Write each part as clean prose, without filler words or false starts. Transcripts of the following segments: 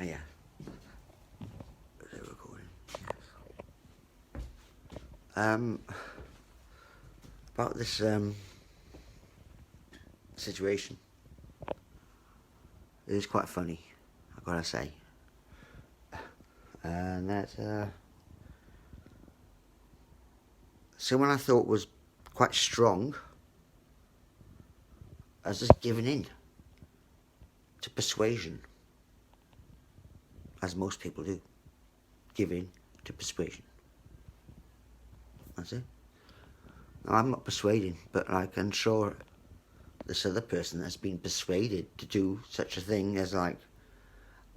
yeah. They're recording. Yes. About this situation. It is quite funny, I've got to say. And that someone I thought was quite strong has just given in to persuasion, as most people do. Give in to persuasion. That's it. Now, I'm not persuading, but like, I'm sure this other person has been persuaded to do such a thing as like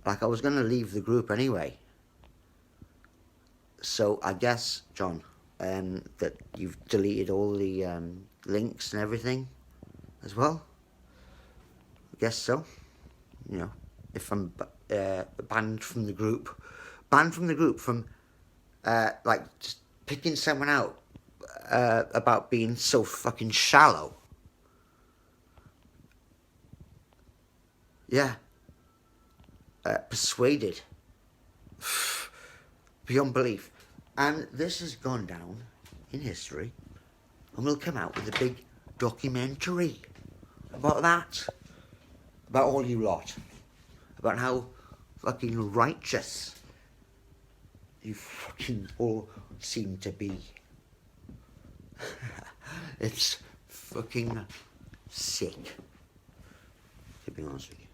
I was going to leave the group anyway. So I guess, John, that you've deleted all the links and everything as well. I guess so. You know, if I'm banned from the group from like just picking someone out about being so fucking shallow. Yeah. Persuaded. Beyond belief. And this has gone down in history, and we'll come out with a big documentary about that. About all you lot. About how fucking righteous you fucking all seem to be. It's fucking sick, to be honest with you.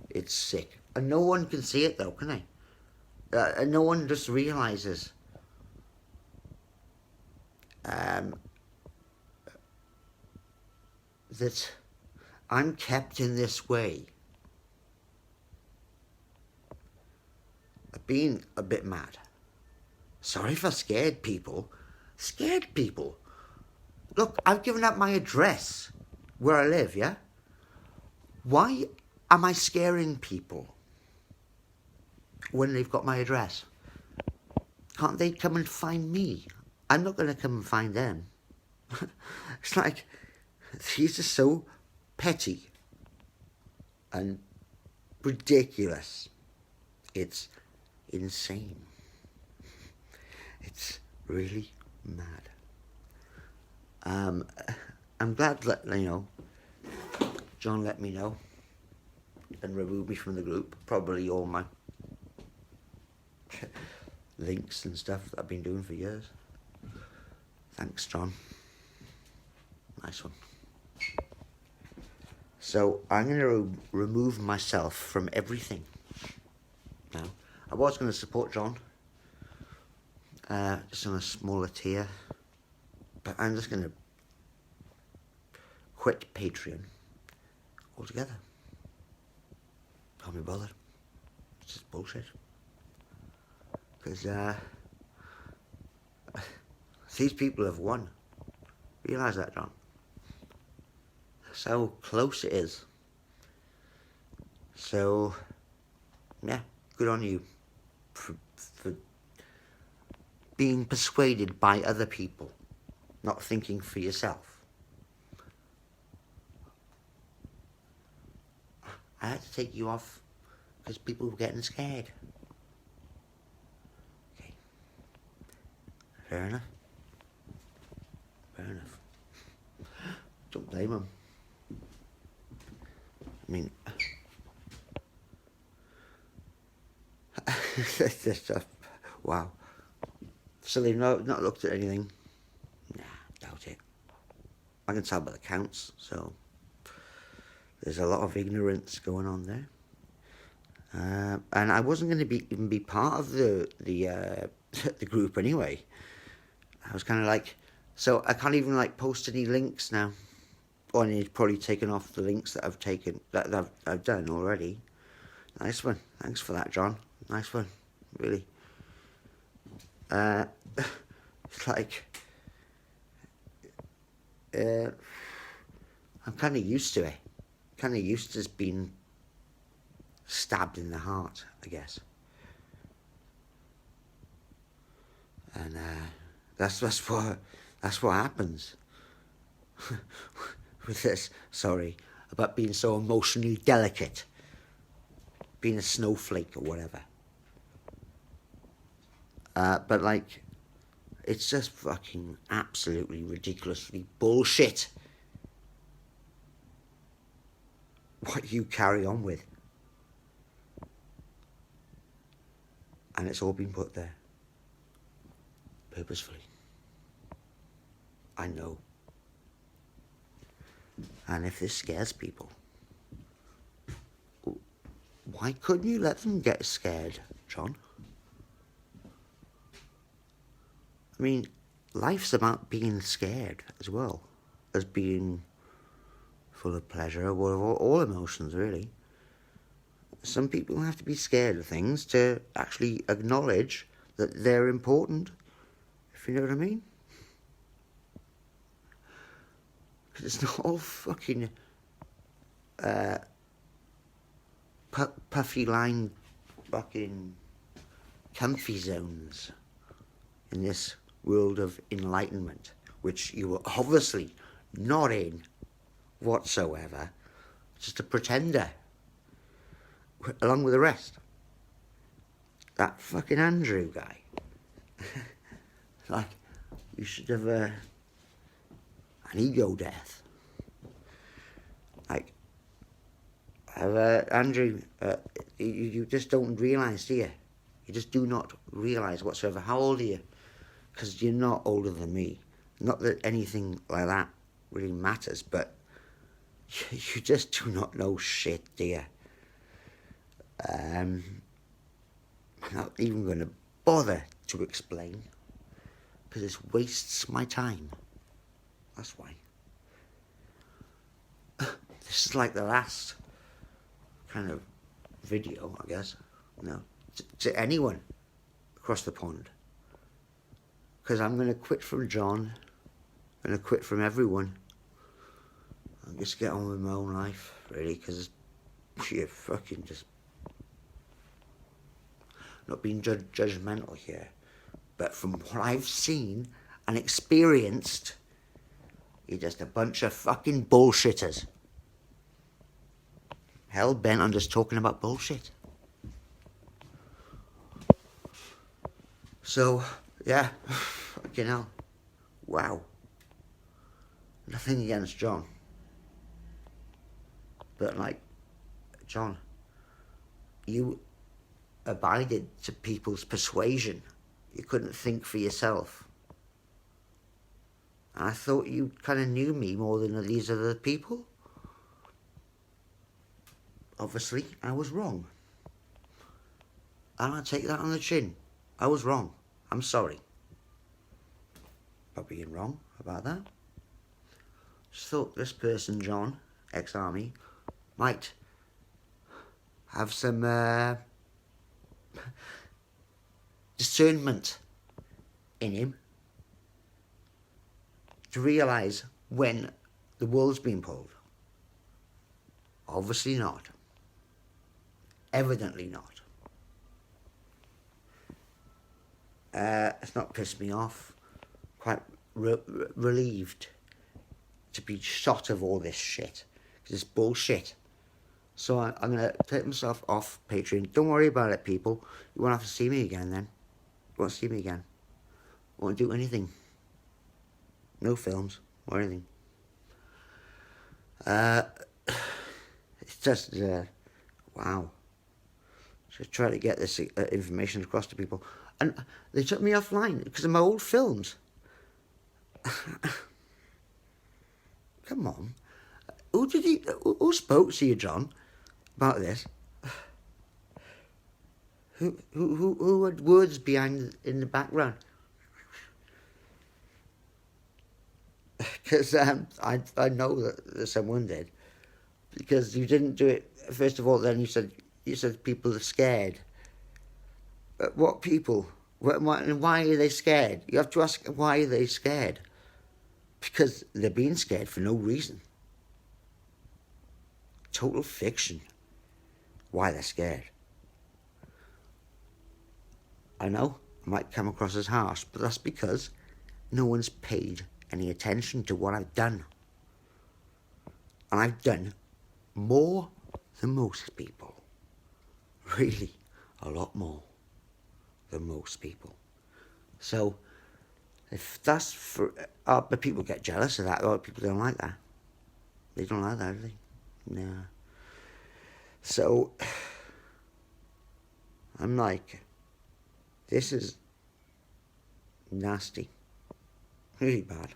It's sick. And no one can see it though, can they? And no one just realises that I'm kept in this way of being a bit mad. Sorry if I scared people. Scared people. Look, I've given up my address where I live, yeah? Why am I scaring people when they've got my address? Can't they come and find me? I'm not going to come and find them. It's like, these are so petty and ridiculous. It's insane. It's really mad. I'm glad that, you know, John let me know and removed me from the group. Probably all my links and stuff that I've been doing for years. Thanks, John. Nice one. So I'm going to remove myself from everything now. I was going to support John, just on a smaller tier, but I'm just going to quit Patreon altogether. Can't be bothered. It's just bullshit. Because these people have won. Realise that, John? That's how close it is. So, yeah, good on you for being persuaded by other people, not thinking for yourself. I had to take you off because people were getting scared. Okay. Fair enough. Fair enough. Don't blame them. I mean, wow. So they've not looked at anything? Nah, doubt it. I can tell by the counts, so there's a lot of ignorance going on there. And I wasn't going to even be part of the group anyway. I was kind of like, so I can't even like post any links now. Or I need to probably taken off the links that I've done already. Nice one. Thanks for that, John. Nice one. Really. It's like, I'm kind of used to it. Kind of used to just being stabbed in the heart, I guess. And that's what happens with this. Sorry about being so emotionally delicate. being a snowflake or whatever. But like, it's just fucking absolutely ridiculously bullshit what you carry on with. And it's all been put there. Purposefully. I know. And if this scares people, why couldn't you let them get scared, John? I mean, life's about being scared as well as being full of pleasure, or all emotions, really. Some people have to be scared of things to actually acknowledge that they're important, if you know what I mean. Because it's not all fucking puffy line fucking comfy zones in this world of enlightenment, which you were obviously not in whatsoever, just a pretender, along with the rest. That fucking Andrew guy. Like, you should have an ego death. Like, Andrew, you just don't realise, do you? You just do not realise whatsoever. How old are you? Because you're not older than me. Not that anything like that really matters, but you just do not know shit, do you? I'm not even going to bother to explain, because it wastes my time. That's why. This is like the last kind of video, I guess, to anyone across the pond. Because I'm going to quit from John. I'm going to quit from everyone. I'll just get on with my own life, really, because you're fucking just... Not being judgmental here, but from what I've seen and experienced, you're just a bunch of fucking bullshitters. Hell bent on just talking about bullshit. So, yeah, fucking hell. Wow. Nothing against John. But, like, John, you abided to people's persuasion. You couldn't think for yourself. And I thought you kind of knew me more than these other people. Obviously, I was wrong. And I take that on the chin. I was wrong. I'm sorry about being wrong about that. Just thought this person, John, ex-army, might have some discernment in him to realise when the wool's been pulled. Obviously not. Evidently not. It's not pissed me off. Quite relieved to be shot of all this shit. Because it's bullshit. So I'm going to take myself off Patreon. Don't worry about it, people. You won't have to see me again then. You won't see me again. I won't do anything. No films or anything. It's just, wow. So try to get this information across to people. And they took me offline because of my old films. Come on. Who spoke to you, John, about this? Who had words behind in the background? Because I know that someone did. Because you didn't do it. First of all, then you said people are scared. But what people? Why are they scared? You have to ask, why are they scared? Because they're being scared for no reason. Total fiction. Why they're scared. I know, I might come across as harsh, but that's because no one's paid any attention to what I've done. And I've done more than most people. Really, a lot more than most people. So, if that's for... but people get jealous of that. A lot of people don't like that. They don't like that, do they? No. So, I'm like, this is nasty. Really bad.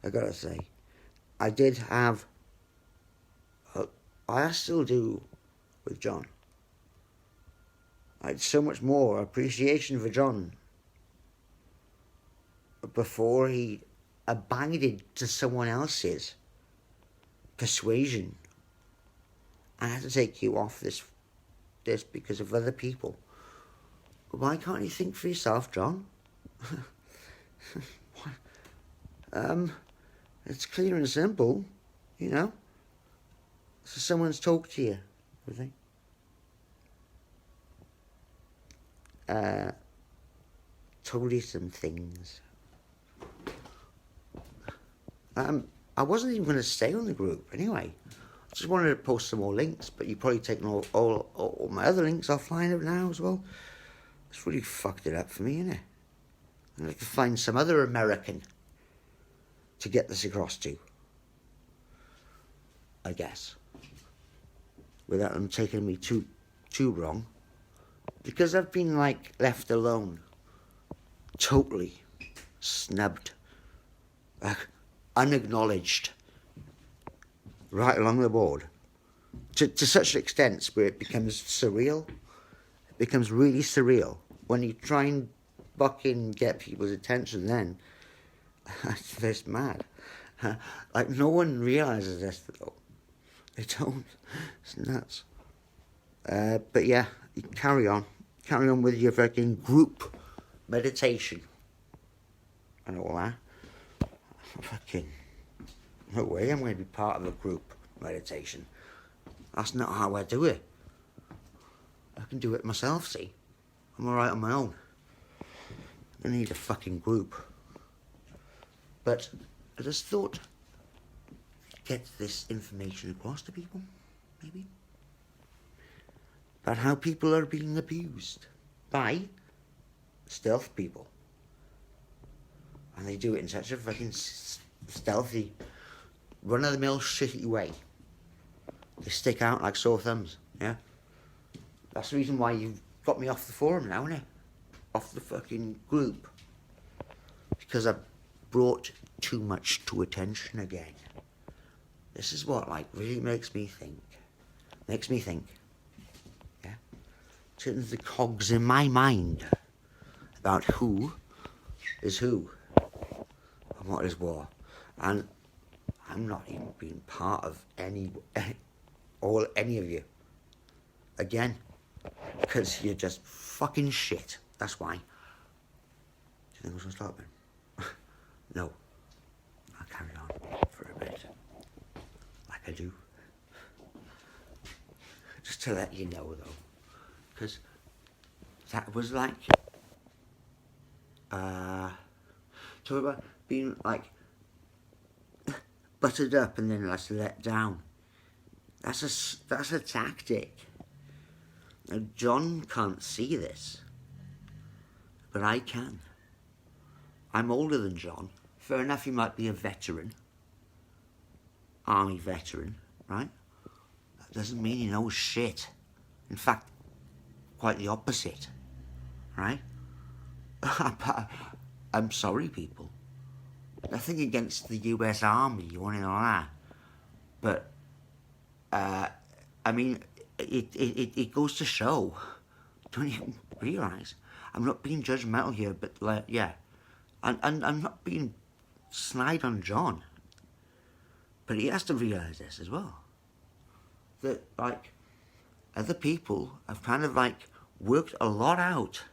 I gotta say. I did have... I still do with John. I had so much more appreciation for John before he abided to someone else's persuasion. I had to take you off this because of other people. Why can't you think for yourself, John? It's clear and simple, you know. So someone's talked to you, I think. Told you some things. I wasn't even going to stay on the group anyway. I just wanted to post some more links, but you've probably taken all my other links offline now as well. It's really fucked it up for me, innit? I'd like to find some other American to get this across to, I guess, without them taking me too wrong, because I've been like left alone, totally snubbed, unacknowledged, right along the board, to such an extent where it becomes surreal. It becomes really surreal when you try and fucking get people's attention. Then it's mad. Like, no one realizes this though. They don't. It's nuts. But yeah, you carry on with your fucking group meditation and all that. Fucking no way I'm going to be part of a group meditation. That's not how I do it. I can do it myself, see. I'm alright on my own. I don't need a fucking group. But I just thought, get this information across to people, maybe. About how people are being abused by stealth people. And they do it in such a fucking stealthy, run-of-the-mill shitty way. They stick out like sore thumbs, yeah? That's the reason why you've got me off the forum now, innit? Off the fucking group. Because I've brought too much to attention again. This is what, like, really makes me think. Yeah? Turns the cogs in my mind about who is who and what is what. And I'm not even being part of any of you. Again. Because you're just fucking shit. That's why. Do you think I was going to stop then? No. I'll carry on for a bit. Like I do. Just to let you know, though. Because that was like... talk about being, like, buttered up and then like let down. That's a tactic. Now, John can't see this, but I can. I'm older than John. Fair enough, he might be a veteran, army veteran, right? That doesn't mean he knows shit. In fact, quite the opposite, right? I'm sorry, people. Nothing against the US Army or anything like that, but I mean, it goes to show. Don't you realise? I'm not being judgmental here, but like, yeah, and I'm not being snide on John, but he has to realise this as well. That like other people have kind of like worked a lot out,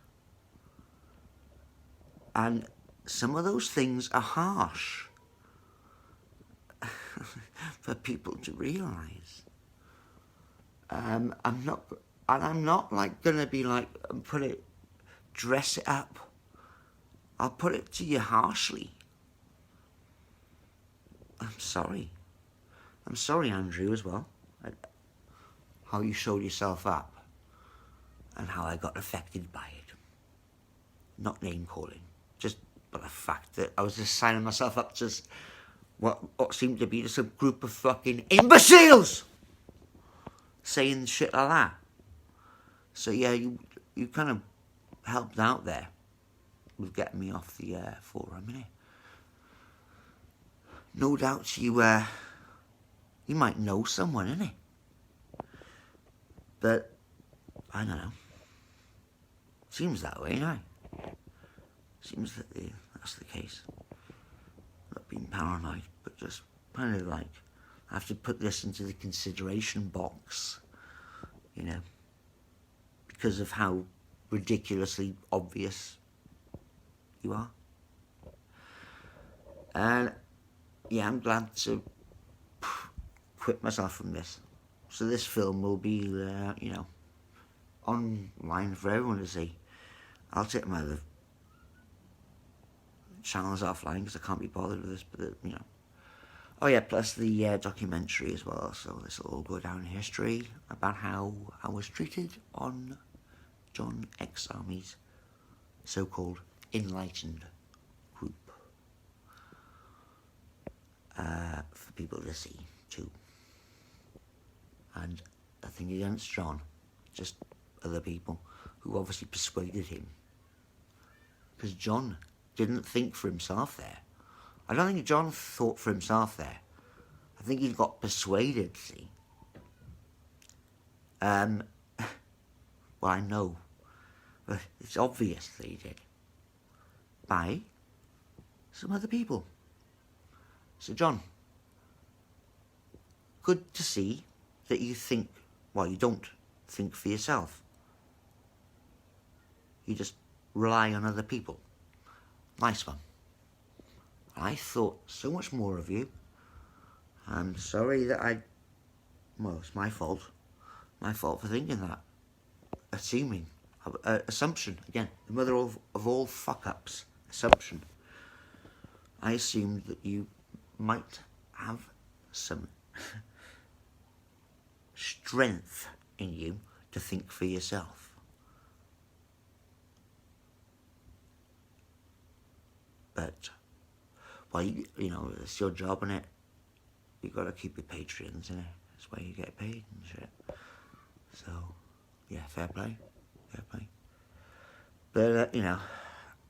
and some of those things are harsh for people to realise. I'm not like gonna be like dress it up. I'll put it to you harshly. I'm sorry, Andrew, as well. How you showed yourself up. and how I got affected by it. Not name calling, just by the fact that I was just signing myself up to what seemed to be just a group of fucking imbeciles saying shit like that. So yeah, you kind of helped out there with getting me off the forum, innit? No doubt you might know someone, innit? But I don't know. Seems that way, no? Seems that that's the case. Not being paranoid, but just kind of like, I have to put this into the consideration box, you know, because of how ridiculously obvious you are. And yeah, I'm glad to quit myself from this. So this film will be, you know, online for everyone to see. I'll take my other channels offline because I can't be bothered with this, but you know. Oh yeah, plus the documentary as well, so this will all go down in history about how I was treated on John X Army's so-called Enlightened group. For people to see too. And nothing against John, just other people who obviously persuaded him. Because John didn't think for himself there. I don't think John thought for himself there. I think he got persuaded, see. Well, I know. But it's obvious that he did. By some other people. So, John, good to see that you think, well, you don't think for yourself. You just rely on other people. Nice one. I thought so much more of you. I'm sorry that well, it's my fault. My fault for thinking that. Assuming. Assumption. Again, the mother of all fuck-ups. Assumption. I assumed that you might have some strength in you to think for yourself. But, well, you know, it's your job, innit? You got to keep your Patreons, innit? That's where you get paid and shit. So, yeah, fair play. Fair play. But, you know,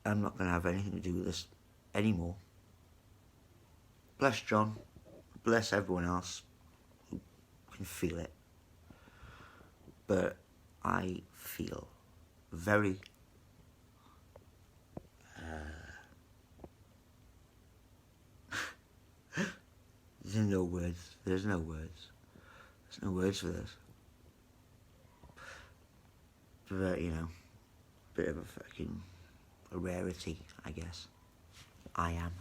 I'm not going to have anything to do with this anymore. Bless John. Bless everyone else who can feel it. But I feel very there's no words. There's no words. There's no words for this. But, you know, bit of a fucking rarity, I guess. I am.